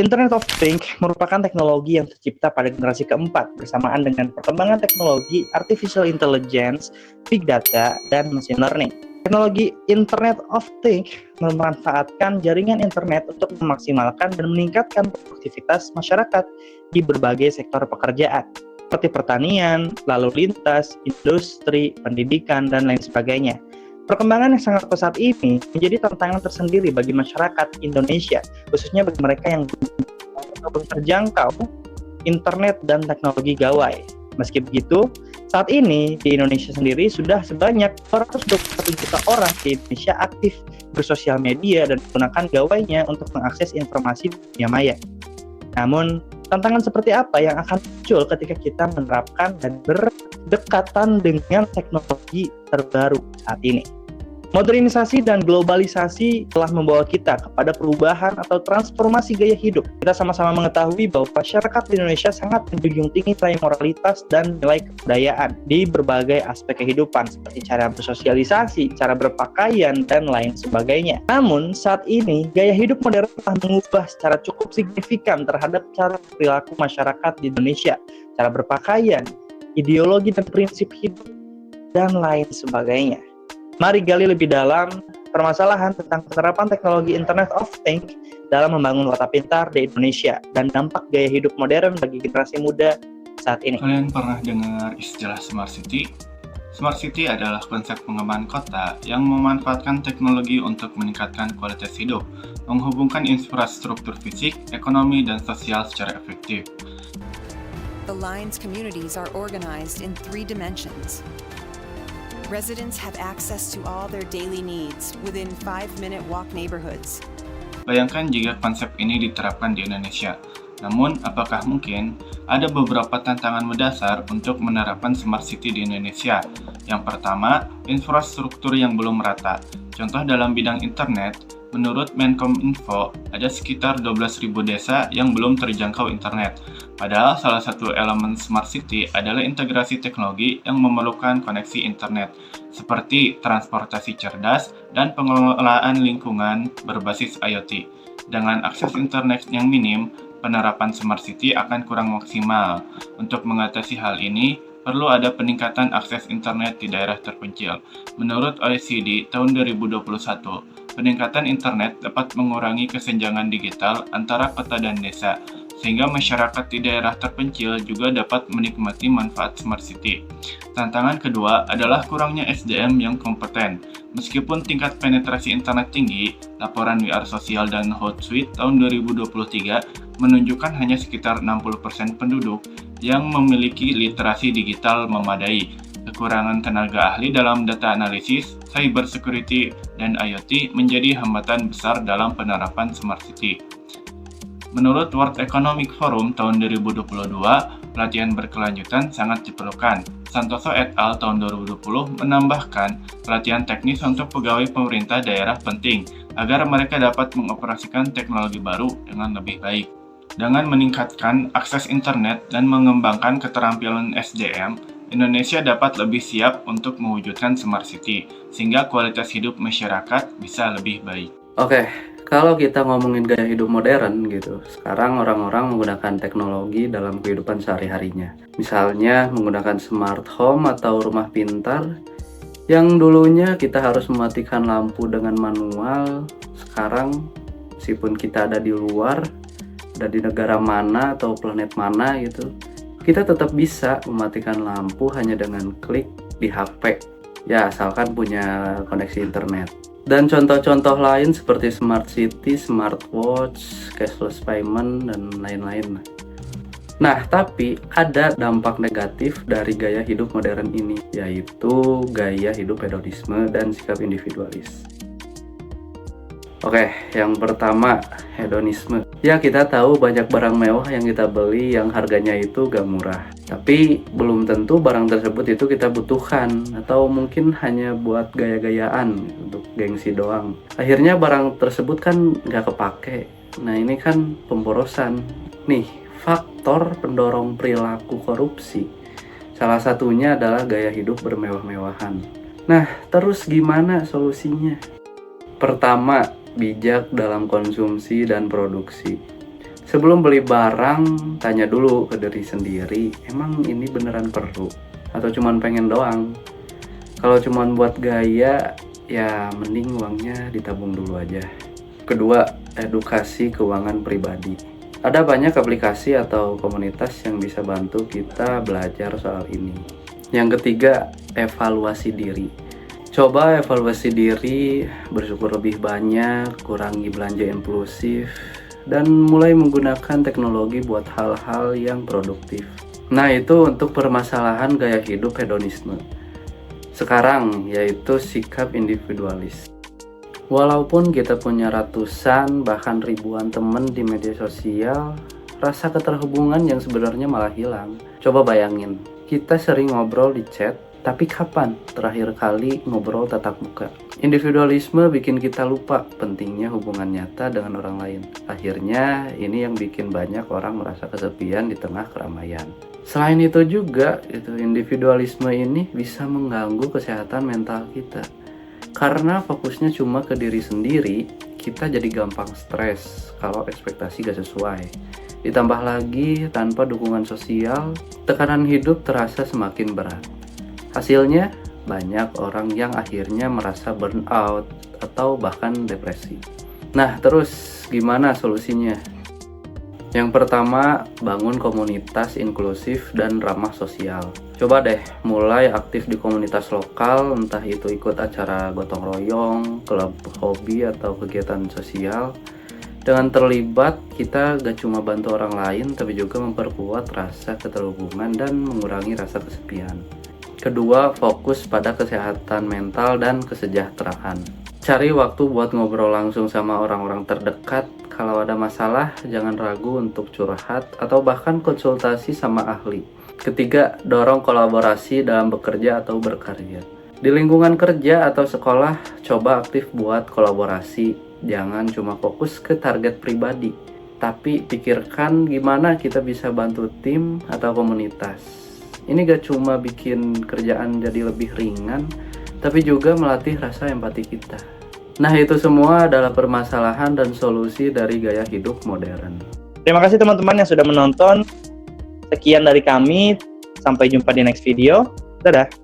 Internet of Things merupakan teknologi yang tercipta pada generasi keempat bersamaan dengan perkembangan teknologi artificial intelligence, big data, dan machine learning. Teknologi Internet of Things memanfaatkan jaringan internet untuk memaksimalkan dan meningkatkan produktivitas masyarakat di berbagai sektor pekerjaan, seperti pertanian, lalu lintas, industri, pendidikan, dan lain sebagainya. Perkembangan yang sangat pesat ini menjadi tantangan tersendiri bagi masyarakat Indonesia, khususnya bagi mereka yang belum terjangkau internet dan teknologi gawai. Meski begitu, saat ini di Indonesia sendiri sudah sebanyak 221 juta orang di Indonesia aktif bersosial media dan menggunakan gawainya untuk mengakses informasi dunia maya. Namun, tantangan seperti apa yang akan muncul ketika kita menerapkan dan berdekatan dengan teknologi terbaru saat ini? Modernisasi dan globalisasi telah membawa kita kepada perubahan atau transformasi gaya hidup. Kita sama-sama mengetahui bahwa masyarakat di Indonesia sangat menjunjung tinggi nilai moralitas dan nilai kebudayaan di berbagai aspek kehidupan, seperti cara bersosialisasi, cara berpakaian, dan lain sebagainya. Namun, saat ini, gaya hidup modern telah mengubah secara cukup signifikan terhadap cara perilaku masyarakat di Indonesia, cara berpakaian, ideologi dan prinsip hidup, dan lain sebagainya. Mari gali lebih dalam permasalahan tentang penerapan teknologi Internet of Things dalam membangun kota pintar di Indonesia dan dampak gaya hidup modern bagi generasi muda saat ini. Kalian pernah dengar istilah Smart City? Smart City adalah konsep pengembangan kota yang memanfaatkan teknologi untuk meningkatkan kualitas hidup, menghubungkan infrastruktur fisik, ekonomi, dan sosial secara efektif. The Line's communities are organized in 3 dimensions. Residents have access to all their daily needs within 5-minute walk neighborhoods. Bayangkan jika konsep ini diterapkan di Indonesia. Namun, apakah mungkin? Ada beberapa tantangan mendasar untuk menerapkan Smart City di Indonesia. Yang pertama, infrastruktur yang belum merata. Contoh dalam bidang internet, menurut Menkominfo, ada sekitar 12.000 desa yang belum terjangkau internet. Padahal salah satu elemen Smart City adalah integrasi teknologi yang memerlukan koneksi internet, seperti transportasi cerdas dan pengelolaan lingkungan berbasis IoT. Dengan akses internet yang minim, penerapan Smart City akan kurang maksimal. Untuk mengatasi hal ini, perlu ada peningkatan akses internet di daerah terpencil. Menurut OECD tahun 2021, peningkatan internet dapat mengurangi kesenjangan digital antara kota dan desa, sehingga masyarakat di daerah terpencil juga dapat menikmati manfaat Smart City. Tantangan kedua adalah kurangnya SDM yang kompeten. Meskipun tingkat penetrasi internet tinggi, laporan We Are Social dan Hootsuite tahun 2023 menunjukkan hanya sekitar 60% penduduk yang memiliki literasi digital memadai. Kekurangan tenaga ahli dalam data analisis, cyber security, dan IoT menjadi hambatan besar dalam penerapan Smart City. Menurut World Economic Forum tahun 2022, pelatihan berkelanjutan sangat diperlukan. Santoso et al. Tahun 2020 menambahkan pelatihan teknis untuk pegawai pemerintah daerah penting agar mereka dapat mengoperasikan teknologi baru dengan lebih baik. Dengan meningkatkan akses internet dan mengembangkan keterampilan SDM, Indonesia dapat lebih siap untuk mewujudkan Smart City, sehingga kualitas hidup masyarakat bisa lebih baik. Oke, kalau kita ngomongin gaya hidup modern gitu, sekarang orang-orang menggunakan teknologi dalam kehidupan sehari-harinya. Misalnya menggunakan smart home atau rumah pintar, yang dulunya kita harus mematikan lampu dengan manual, sekarang meskipun kita ada di luar, ada di negara mana atau planet mana gitu, kita tetap bisa mematikan lampu hanya dengan klik di HP. Ya, asalkan punya koneksi internet. Dan contoh-contoh lain seperti Smart City, Smartwatch, cashless payment, dan lain-lain. Nah, tapi ada dampak negatif dari gaya hidup modern ini, yaitu gaya hidup hedonisme dan sikap individualis. Oke, yang pertama, hedonisme. Ya, kita tahu banyak barang mewah yang kita beli yang harganya itu gak murah. Tapi belum tentu barang tersebut itu kita butuhkan, atau mungkin hanya buat gaya-gayaan, untuk gengsi doang. Akhirnya barang tersebut kan gak kepake. Nah, ini kan pemborosan. Nih, faktor pendorong perilaku korupsi. Salah satunya adalah gaya hidup bermewah-mewahan. Nah, terus gimana solusinya? Pertama, bijak dalam konsumsi dan produksi. Sebelum beli barang, tanya dulu ke diri sendiri, emang ini beneran perlu? Atau cuman pengen doang? Kalau cuman buat gaya, ya mending uangnya ditabung dulu aja. Kedua, edukasi keuangan pribadi. Ada banyak aplikasi atau komunitas yang bisa bantu kita belajar soal ini. Yang ketiga, evaluasi diri. Coba evaluasi diri, bersyukur lebih banyak, kurangi belanja impulsif, dan mulai menggunakan teknologi buat hal-hal yang produktif. Nah, itu untuk permasalahan gaya hidup hedonisme. Sekarang, yaitu sikap individualis. Walaupun kita punya ratusan bahkan ribuan teman di media sosial, rasa keterhubungan yang sebenarnya malah hilang. Coba bayangin, kita sering ngobrol di chat, tapi kapan terakhir kali ngobrol tatap muka? Individualisme bikin kita lupa pentingnya hubungan nyata dengan orang lain. Akhirnya, ini yang bikin banyak orang merasa kesepian di tengah keramaian. Selain itu juga, individualisme ini bisa mengganggu kesehatan mental kita. Karena fokusnya cuma ke diri sendiri, kita jadi gampang stres kalau ekspektasi gak sesuai. Ditambah lagi, tanpa dukungan sosial, tekanan hidup terasa semakin berat. Hasilnya, banyak orang yang akhirnya merasa burnout atau bahkan depresi. Nah, terus gimana solusinya? Yang pertama, bangun komunitas inklusif dan ramah sosial. Coba deh mulai aktif di komunitas lokal, entah itu ikut acara gotong royong, klub hobi, atau kegiatan sosial. Dengan terlibat, kita gak cuma bantu orang lain, tapi juga memperkuat rasa keterhubungan dan mengurangi rasa kesepian. Kedua, fokus pada kesehatan mental dan kesejahteraan. Cari waktu buat ngobrol langsung sama orang-orang terdekat. Kalau ada masalah, jangan ragu untuk curhat atau bahkan konsultasi sama ahli. Ketiga, dorong kolaborasi dalam bekerja atau berkarya. Di lingkungan kerja atau sekolah, coba aktif buat kolaborasi. Jangan cuma fokus ke target pribadi, tapi pikirkan gimana kita bisa bantu tim atau komunitas. Ini gak cuma bikin kerjaan jadi lebih ringan, tapi juga melatih rasa empati kita. Nah, itu semua adalah permasalahan dan solusi dari gaya hidup modern. Terima kasih teman-teman yang sudah menonton. Sekian dari kami. Sampai jumpa di next video. Dadah.